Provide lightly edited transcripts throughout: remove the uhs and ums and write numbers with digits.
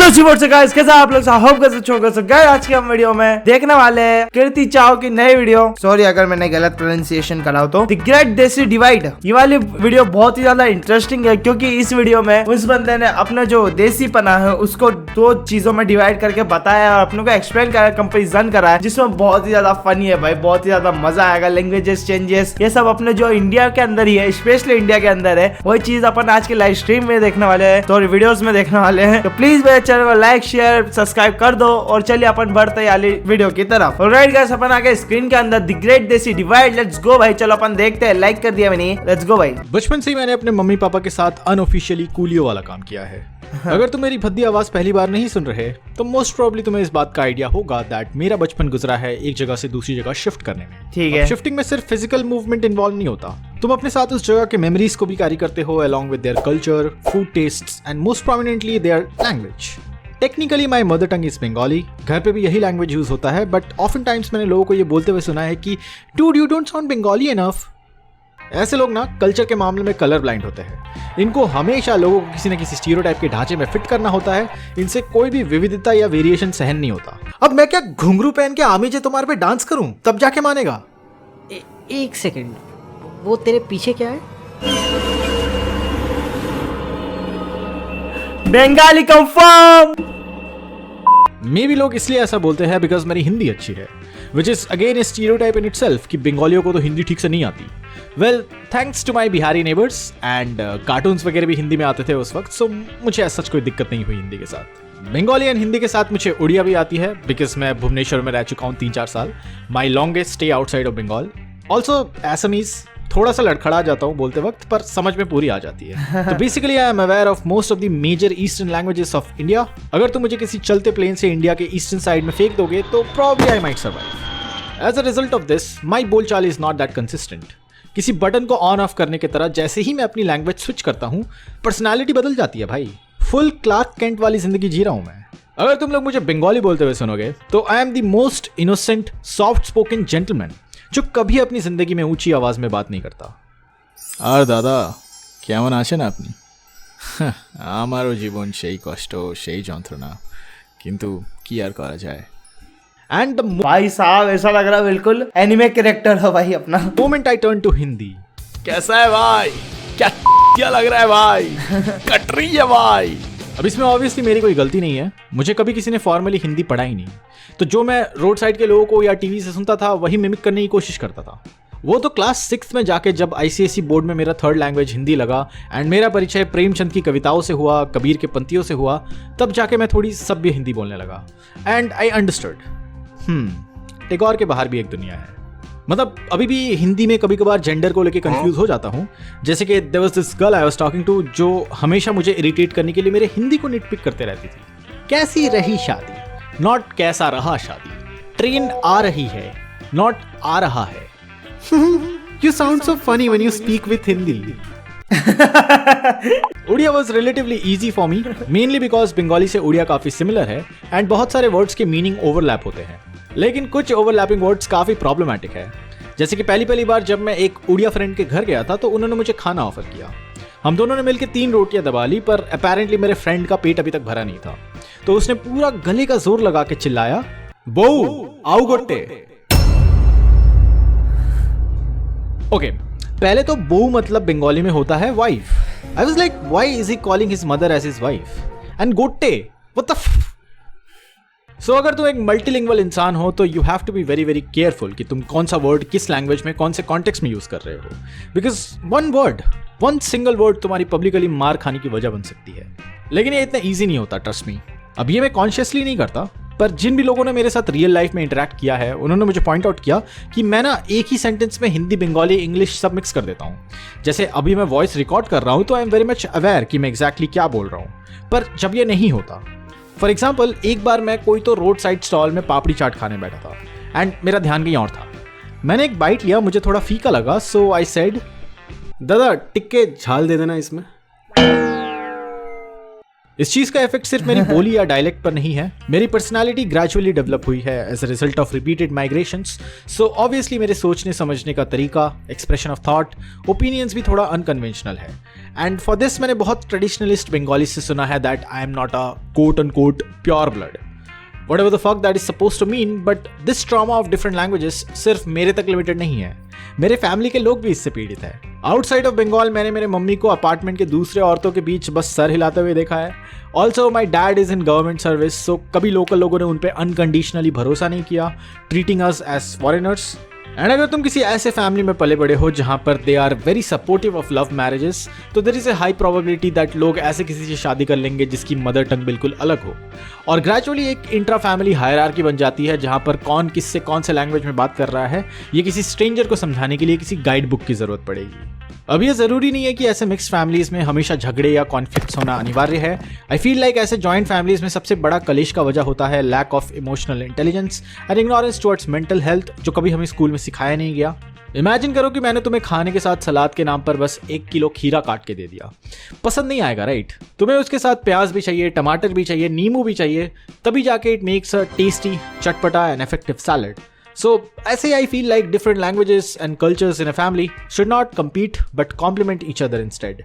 Hello seaboard से guys, कैसा आप लोग? होप कर सकते हो गाइस। आज की हम वीडियो में देखने वाले हैं कीर्ति चाव की नई वीडियो। सॉरी अगर मैंने गलत प्रोनाउंसिएशन करा हो तो। द ग्रेट देसी डिवाइड। ये वाली वीडियो बहुत ही ज्यादा इंटरेस्टिंग है क्योंकि इस वीडियो में उस बंदे ने अपना जो देसी पना है उसको दो चीजों में डिवाइड करके बताया और अपनों को एक्सप्लेन करा, कंपेरिजन करा है, जिसमें बहुत ही ज्यादा फनी है भाई, बहुत ही ज्यादा मजा आएगा। लैंग्वेजेस चेंजेस ये सब अपने जो इंडिया के अंदर ही है, स्पेशली इंडिया के अंदर है, वही चीज अपन आज के लाइव स्ट्रीम में देखने वाले हैं, तो वीडियोस में देखने वाले हैं। तो प्लीज मेरे चैनल को लाइक शेयर सब्सक्राइब कर दो और चलिए अपन बढ़ते वाली वीडियो की तरफ। ऑलराइट गाइस, अपन आगे स्क्रीन के अंदर द ग्रेट देसी डिवाइड। लेट्स गो भाई, चलो अपन देखते हैं। लाइक कर दिया मैंने, लेट्स गो भाई। बचपन से ही मैंने अपने मम्मी पापा के साथ अनऑफिशियली कूलियो वाला काम किया है। अगर तुम मेरी भद्दी आवाज पहली बार नहीं सुन रहे तो मोस्ट प्रोबेबली तुम्हें इस बात का आइडिया होगा दैट मेरा बचपन गुजरा है एक जगह से दूसरी जगह शिफ्ट करने में। ठीक है। शिफ्टिंग में सिर्फ फिजिकल मूवमेंट इन्वॉल्व नहीं होता, तुम अपने साथ उस जगह के मेमोरीज को भी कैरी करते हो along with their culture, food tastes and most prominently their language. Technically my mother tongue is Bengali. घर पे भी यही लैंग्वेज यूज होता है, बट ऑफन टाइम्स मैंने लोगों को ये बोलते हुए सुना है कि dude you don't sound Bengali enough. ऐसे लोग ना कल्चर के मामले में कलर ब्लाइंड होते हैं। इनको हमेशा लोगों को किसी न किसी स्टीरियोटाइप के ढांचे में फिट करना होता है। इनसे कोई भी विविधता या वेरिएशन सहन नहीं होता। अब मैं क्या घुंघरू पहन के आमी जे तुम्हारे पे डांस करूं तब जाके मानेगा? एक सेकंड, वो तेरे पीछे क्या है? बंगाली कंफर्म। मे भी लोग इसलिए ऐसा बोलते हैं बिकॉज मेरी हिंदी अच्छी है, which is again a stereotype in itself कि बंगालियों को तो हिंदी ठीक से नहीं आती। Well, thanks to my Bihari neighbours and cartoons वगैरह भी हिंदी में आते थे उस वक्त, सो मुझे ऐसा कोई दिक्कत नहीं हुई हिंदी के साथ। बंगाली एंड हिंदी के साथ मुझे उड़िया भी आती है बिकॉज मैं भुवनेश्वर में रह चुका हूँ 3-4 साल। My longest stay outside of Bengal. Also Assamese थोड़ा सा लड़खड़ा जाता हूँ बोलते वक्त, पर समझ में पूरी आ जाती है। तो basically I am aware of most of the major eastern languages of India. अगर तुम मुझे किसी चलते प्लेन से इंडिया के ईस्टर्न साइड में फेंक दोगे तो probably I might survive. As a result of this my बोलचाल इज नॉट दैट कंसिस्टेंट। किसी बटन को ऑन ऑफ करने की तरह जैसे ही मैं अपनी लैंग्वेज स्विच करता हूँ पर्सनैलिटी बदल जाती है भाई। फुल क्लार्क केंट वाली जिंदगी जी रहा हूँ मैं। अगर तुम लोग मुझे बंगाली बोलते हुए सुनोगे तो I am the most innocent soft spoken gentleman जो कभी अपनी जिंदगी में ऊंची आवाज में बात नहीं करता। আর দাদা কেমন আছেন আপনি? আমারও জীবন সেই কষ্ট সেই যন্ত্রণা, কিন্তু কি আর করা যায়। एंड भाई साहब ऐसा लग रहा है बिल्कुल एनिमे कैरेक्टर है भाई अपना। Moment I turn to Hindi, कैसा है भाई, क्या लग रहा है भाई, कट रही है भाई। अब इसमें ऑब्वियसली मेरी कोई गलती नहीं है, मुझे कभी किसी ने फॉर्मली हिंदी पढ़ा ही नहीं, तो जो मैं रोड साइड के लोगों को या टीवी से सुनता था वही मिमिक करने की कोशिश करता था। वो तो क्लास 6 में जाके जब ICSE बोर्ड में मेरा थर्ड लैंग्वेज हिंदी लगा एंड मेरा परिचय प्रेमचंद की कविताओं से हुआ, कबीर के पंक्तियों से हुआ, तब जाके मैं थोड़ी सभ्य हिंदी बोलने लगा एंड आई अंडरस्टूड टैगोर के बाहर भी एक दुनिया है। मतलब अभी भी हिंदी में कभी कभार जेंडर को लेके कंफ्यूज हो जाता हूँ। जैसे कि there was this girl I was talking to जो हमेशा मुझे इरिटेट करने के लिए मेरे हिंदी को निटपिक करते रहती थी। कैसी रही शादी, नॉट कैसा रहा शादी। ट्रेन आ रही है, नॉट आ रहा है। You sound so funny when you speak with Hindi. Odia was relatively easy for me, mainly because Bengali से उड़िया काफी सिमिलर है एंड बहुत सारे वर्ड्स के मीनिंग ओवरलैप होते हैं, लेकिन कुछ ओवरलैपिंग वर्ड्स काफी प्रॉब्लमैटिक है। जैसे कि पहली बार जब मैं एक उड़िया फ्रेंड के घर गया था तो उन्होंने मुझे खाना ऑफर किया। हम दोनों ने मिलकर 3 रोटियां दबा ली, पर अपेरेंटली मेरे फ्रेंड का पेट अभी तक भरा नहीं था, तो उसने पूरा गले का जोर लगा के चिल्लाया, बहू आओ गोट्टे। ओके, पहले तो बहू मतलब बंगाली में होता है wife. I was like why is he calling his mother as his wife and गोट्टे व्हाट द सो अगर तुम एक मल्टीलिंगुअल इंसान हो तो you have to be very very careful कि तुम कौन सा वर्ड किस लैंग्वेज में कौन से कॉन्टेक्स्ट में यूज कर रहे हो, बिकॉज वन सिंगल वर्ड तुम्हारी पब्लिकली मार खाने की वजह बन सकती है। लेकिन ये इतना ईजी नहीं होता, ट्रस्ट मी। अब ये मैं कॉन्शियसली नहीं करता, पर जिन भी लोगों ने मेरे साथ रियल लाइफ में इंटरेक्ट किया है उन्होंने मुझे पॉइंट आउट किया कि मैं ना एक ही सेंटेंस में हिंदी बंगाली इंग्लिश सब मिक्स कर देता हूँ। जैसे अभी मैं वॉइस रिकॉर्ड कर रहा हूँ तो I am very much aware कि मैं एग्जैक्टली क्या बोल रहा हूँ, पर जब ये नहीं होता। फॉर एग्जाम्पल, एक बार मैं कोई तो रोड साइड स्टॉल में पापड़ी चाट खाने बैठा था एंड मेरा ध्यान कहीं और था। मैंने एक बाइट लिया, मुझे थोड़ा फीका लगा, सो आई सेड, दादा टिक्के झाल दे देना इसमें। इस चीज का इफेक्ट सिर्फ मेरी बोली या डायलेक्ट पर नहीं है, मेरी पर्सनालिटी ग्रेजुअली डेवलप हुई है as a result of repeated migrations. So obviously मेरे सोचने समझने का तरीका, एक्सप्रेशन ऑफ थॉट, ओपिनियंस भी थोड़ा अनकन्वेंशनल है। एंड फॉर दिस मैंने बहुत ट्रेडिशनलिस्ट बंगाली से सुना है that I am not a quote unquote pure blood, whatever the fuck that is supposed to mean, but this trauma of different languages सिर्फ मेरे तक लिमिटेड नहीं है, मेरे फैमिली के लोग भी इससे पीड़ित है। आउटसाइड ऑफ बंगाल मैंने मेरे मम्मी को अपार्टमेंट के दूसरे औरतों के बीच बस सर हिलाते हुए देखा है। Also my dad is in government service, so कभी लोकल लोगों ने उन पर अनकंडीशनली भरोसा नहीं किया, treating us as foreigners. And अगर तुम किसी ऐसे फैमिली में पले बड़े हो जहां पर they are very supportive of love marriages, तो there is a high probability that लोग ऐसे किसी से शादी कर लेंगे जिसकी मदर टंग बिल्कुल अलग हो, और ग्रेजुअली एक इंट्रा फैमिली हायरार्की बन जाती है जहां पर कौन किससे कौन से लैंग्वेज में बात कर रहा है ये किसी स्ट्रेंजर को समझाने के लिए किसी गाइड बुक की जरूरत पड़ेगी। अब ये जरूरी नहीं है कि ऐसे मिक्स्ड फैमिलीज में हमेशा झगड़े या कॉन्फ्लिक्ट्स होना अनिवार्य है। आई फील लाइक ऐसे जॉइंट फैमिलीज में सबसे बड़ा कलेश का वजह होता है lack of emotional intelligence and ignorance towards mental health, जो कभी हमें स्कूल में सिखाया नहीं गया। इमेजिन करो कि मैंने तुम्हें खाने के साथ सलाद के नाम पर बस 1 किलो खीरा काट के दे दिया, पसंद नहीं आएगा राइट? तुम्हें उसके साथ प्याज भी चाहिए, टमाटर भी चाहिए, नींबू भी चाहिए, तभी जाके इट मेक्स अ टेस्टी, चटपटा एंड इफेक्टिव सैलड। So, ऐसे I feel like different languages and cultures in a family should not compete but complement each other instead.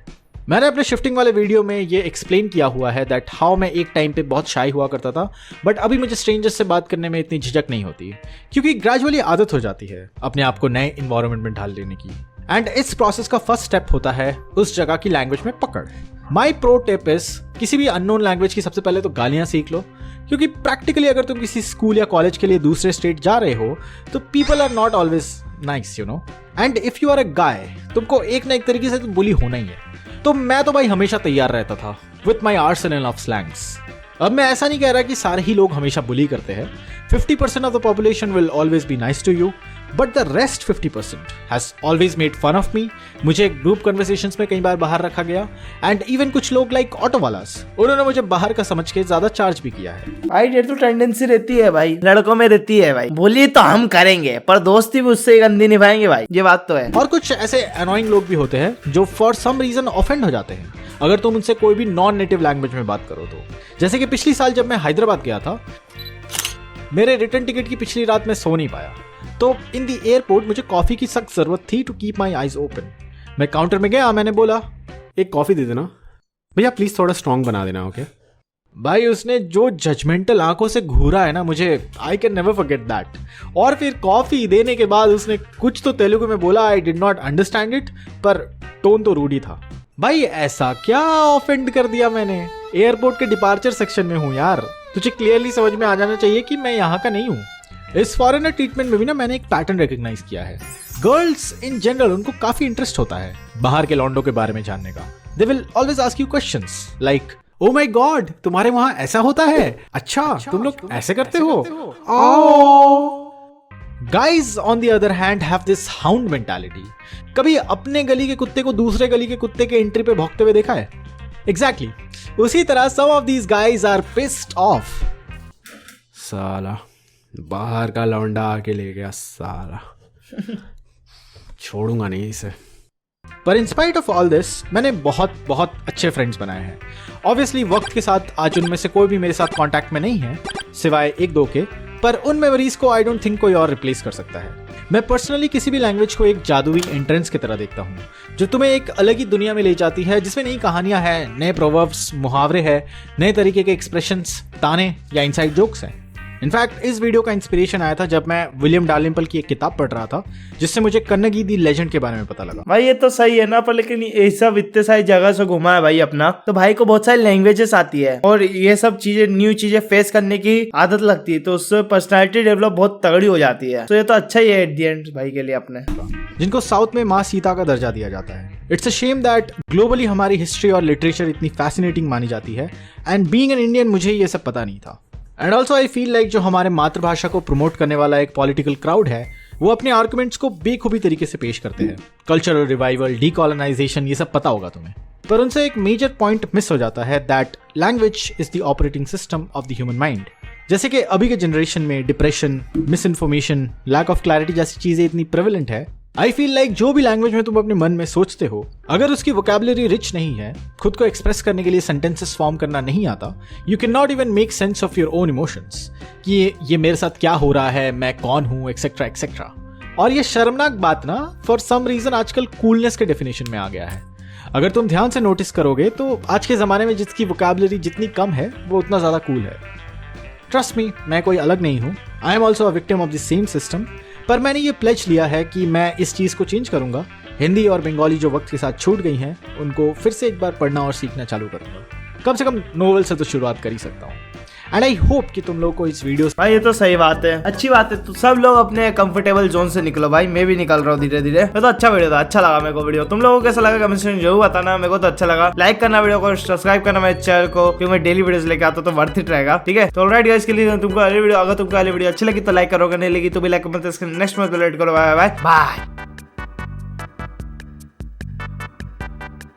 मैंने अपने शिफ्टिंग वाले वीडियो में ये एक्सप्लेन किया हुआ है दैट हाउ मैं एक टाइम पे बहुत शाई हुआ करता था, बट अभी मुझे स्ट्रेंजर्स से बात करने में इतनी झिझक नहीं होती क्योंकि ग्रेजुअली आदत हो जाती है अपने आप को नए इन्वायरमेंट में ढाल लेने की। एंड इस प्रोसेस का फर्स्ट स्टेप होता है उस जगह की लैंग्वेज में पकड़। माई प्रो टिप इज किसी भी अननोन लैंग्वेज की सबसे पहले तो गालियां सीख लो, क्योंकि प्रैक्टिकली अगर तुम किसी स्कूल या कॉलेज के लिए दूसरे स्टेट जा रहे हो तो people are not always nice you know, and if you are a guy तुमको एक ना एक तरीके से तो बुली होना ही है। तो मैं तो भाई हमेशा तैयार रहता था with my Arsenal of slangs. अब मैं ऐसा नहीं कह रहा कि सारे ही लोग हमेशा बुली करते हैं, 50% of the population will always be nice to you, but the rest 50% has always made fun of me. मुझे ग्रुप कन्वर्सेशंस में कई बार बाहर रखा गया, एंड इवन कुछ लोग लाइक ऑटो वालास, उन्होंने मुझे बाहर का समझ के ज्यादा चार्ज भी किया है। भाई ये तो टेंडेंसी रहती है भाई, लड़कों में रहती है भाई, बोली तो हम करेंगे पर दोस्ती भी उससे गंदी निभाएंगे भाई, ये बात तो है। और कुछ ऐसे अनोइंग लोग भी होते हैं जो फॉर सम रीजन ऑफेंड हो जाते हैं अगर तुम उनसे कोई भी नॉन नेटिव लैंग्वेज में बात करो तो। जैसे कि पिछली साल जब मैं हैदराबाद गया था, मेरे रिटर्न टिकट की पिछली रात में सो नहीं पाया, तो इन दी एयरपोर्ट मुझे कॉफी की सख्त जरूरत थी to keep my eyes open. मैं काउंटर में गया, मैंने बोला एक कॉफी दे देना भैया, प्लीज थोड़ा स्ट्रॉन्ग बना देना। ओके भाई उसने जो जजमेंटल आंखों से घूरा है ना मुझे, I can never forget that. और फिर कॉफी देने के बाद उसने कुछ तो तेलुगु में बोला, I did not understand it, पर टोन तो रूड ही था। भाई ऐसा क्या ऑफेंड कर दिया मैंने? एयरपोर्ट के डिपार्चर सेक्शन में हूँ यार, तुझे क्लियरली समझ में आ जाना चाहिए कि मैं यहाँ का नहीं हूँ। इस फॉरेनर ट्रीटमेंट में भी ना मैंने एक पैटर्न रिकॉग्नाइज किया है। गर्ल्स इन जनरल उनको काफी इंटरेस्ट होता है बाहर के लॉन्डो के बारे में जानने का। They will always ask you questions like, oh my God तुम्हारे वहां ऐसा होता है, अच्छा तुम लोग ऐसे करते हो। Guys on the other hand have this hound mentality. कभी अपने गली के कुत्ते को दूसरे गली के कुत्ते के एंट्री पे भौंकते हुए देखा है? एग्जैक्टली उसी तरह some of these guys are pissed off. साला बाहर का लौंडा आके ले गया साला, छोड़ूंगा नहीं इसे। पर in spite of all this मैंने बहुत बहुत अच्छे फ्रेंड्स बनाए हैं। ऑब्वियसली वक्त के साथ आज उनमें से कोई भी मेरे साथ कांटेक्ट में नहीं है सिवाय 1-2 के, पर उन मेमोरीज को आई डोंट थिंक कोई और रिप्लेस कर सकता है। मैं पर्सनली किसी भी लैंग्वेज को एक जादुई एंट्रेंस की तरह देखता हूँ जो तुम्हें एक अलग ही दुनिया में ले जाती है, जिसमें नई कहानियां हैं, नए प्रोवर्ब्स, मुहावरे हैं, नए तरीके के एक्सप्रेशंस, ताने या इनसाइड जोक्स हैं। इनफैक्ट इस वीडियो का इंस्पिरेशन आया था जब मैं विलियम डालिम्पल की एक किताब पढ़ रहा था जिससे मुझे कन्नगी दी लेजेंड के बारे में पता लगा। भाई ये तो सही है ना, पर लेकिन ये सब इतने सारी जगह से घुमा है भाई अपना, तो भाई को बहुत सारी लैंग्वेजेस आती है और ये सब चीजें, न्यू चीजें फेस करने की आदत लगती है, तो उससे पर्सनैलिटी डेवलप बहुत तगड़ी हो जाती है। तो ये तो अच्छा ही है एट द एंड भाई के लिए अपने। जिनको साउथ में माँ सीता का दर्जा दिया जाता है। It's a shame that globally हमारी हिस्ट्री और लिटरेचर इतनी फैसिनेटिंग मानी जाती है, एंड बीइंग एन इंडियन मुझे ये सब पता नहीं था। And also I feel like जो हमारे मातृभाषा को प्रमोट करने वाला एक पॉलिटिकल क्राउड है वो अपने आर्गुमेंट्स को बेखूबी तरीके से पेश करते हैं। कल्चरल रिवाइवल, डीकॉलोनाइजेशन, ये सब पता होगा तुम्हें, पर उनसे एक मेजर पॉइंट मिस हो जाता है that language is the operating system of the human mind. जैसे कि अभी के जनरेशन में depression, misinformation, lack of clarity जैसी चीजें इतनी प्रेवलेंट है, आई फील लाइक जो भी लैंग्वेज में तुम अपने मन में सोचते हो, अगर उसकी वोकैबुलरी रिच नहीं है, खुद को एक्सप्रेस करने के लिए सेंटेंसेस फॉर्म करना नहीं आता, you can not even make sense of your own emotions कि ये मेरे साथ क्या हो रहा है, मैं कौन हूं, एक्सेट्रा एक्सेट्रा। और ये शर्मनाक बात ना फॉर सम रीजन आजकल कूलनेस के डेफिनेशन में आ गया है। अगर तुम ध्यान से नोटिस करोगे तो आज के ज़माने में जिसकी वोकैबुलरी जितनी कम है वो उतना ज़्यादा कूल है। ट्रस्ट मी, मैं कोई अलग नहीं हूँ, I am also a victim of the same system. पर मैंने ये प्लेज लिया है कि मैं इस चीज़ को चेंज करूँगा। हिंदी और बंगाली जो वक्त के साथ छूट गई हैं उनको फिर से एक बार पढ़ना और सीखना चालू करूँगा। कम से कम नोवेल से तो शुरुआत कर ही सकता हूँ। एंड आई होप कि तुम लोग को इस वीडियो भाई ये तो सही बात है, अच्छी बात है। तो सब लोग अपने कंफर्टेबल जोन से निकलो भाई, मैं भी निकल रहा हूँ धीरे धीरे। तो अच्छा वीडियो था, अच्छा लगा मेरे को वीडियो। तुम लोगों को कैसा लगा कमेंट सेक्शन जरूर बताना, मेरे को तो अच्छा लगा। लाइक करना वीडियो को, सब्सक्राइब करना मेरे चैनल को, क्योंकि मैं डेली वीडियोस लेके आता हूं तो वर्थ इट रहेगा। ठीक है, तो ऑलराइट गाइस, के लिए तुमको अगली वीडियो, अगर तुमको अगली वीडियो अच्छी लगी तो लाइक करोगे, नहीं लगी तो भी लाइक कमेंट नेक्स्ट में बाय बाय।